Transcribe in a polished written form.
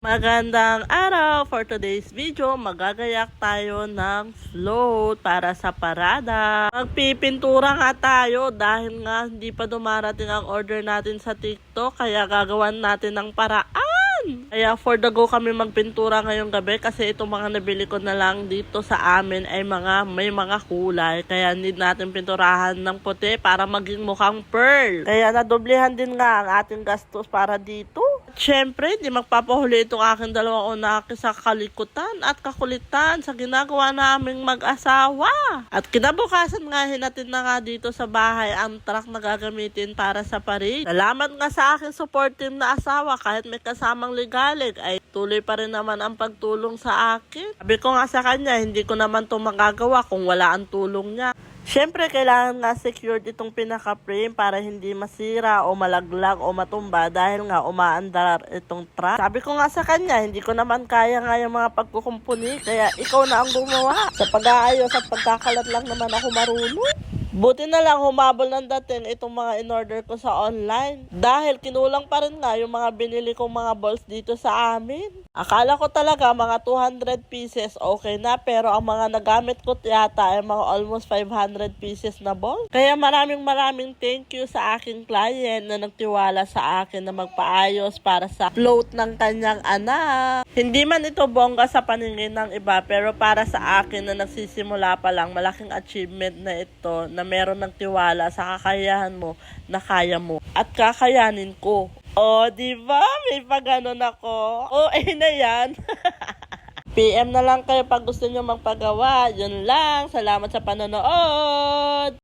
Magandang araw! For today's video, magagayak tayo ng float para sa parada. Magpipintura nga tayo dahil nga hindi pa dumarating ang order natin sa TikTok, kaya gagawan natin ng paraan. Kaya for the go kami magpintura ngayong gabi kasi itong mga nabili ko na lang dito sa amin ay may mga kulay. Kaya need natin pinturahan ng puti para maging mukhang pearl. Kaya nadoblehan din nga ang ating gastos para dito. At syempre, di magpapahuli itong aking dalawang unaki sa kalikutan at kakulitan sa ginagawa naming mag-asawa. At kinabukasan nga hinatid na nga dito sa bahay ang truck na gagamitin para sa parade. Salamat nga sa aking support team na asawa, kahit may kasamang ligalig ay tuloy pa rin naman ang pagtulong sa akin. Sabi ko nga sa kanya, hindi ko naman ito magagawa kung wala ang tulong niya. Siyempre, kailangan nga secured itong pinaka-frame para hindi masira o malaglag o matumba dahil nga umaandar itong truck. Sabi ko nga sa kanya, hindi ko naman kaya nga yung mga pagkukumpuni, kaya ikaw na ang gumawa. Sa pag-aayos at pagkakalat lang naman ako marunong. Buti na lang humabol ng dating itong mga in-order ko sa online. Dahil kinulang pa rin nga yung mga binili kong mga balls dito sa amin. Akala ko talaga mga 200 pieces okay na, pero ang mga nagamit ko yata ay mga almost 500 pieces na ball. Kaya maraming thank you sa aking client na nagtiwala sa akin na magpaayos para sa float ng kanyang anak. Hindi man ito bongga sa paningin ng iba, pero para sa akin na nagsisimula pa lang, malaking achievement na ito na meron ng tiwala sa kakayahan mo na kaya mo at kakayanin ko. O, diba? May pag-ganon ako. O, na yan. PM na lang kayo pag gusto nyo magpagawa. Yun lang. Salamat sa panonood.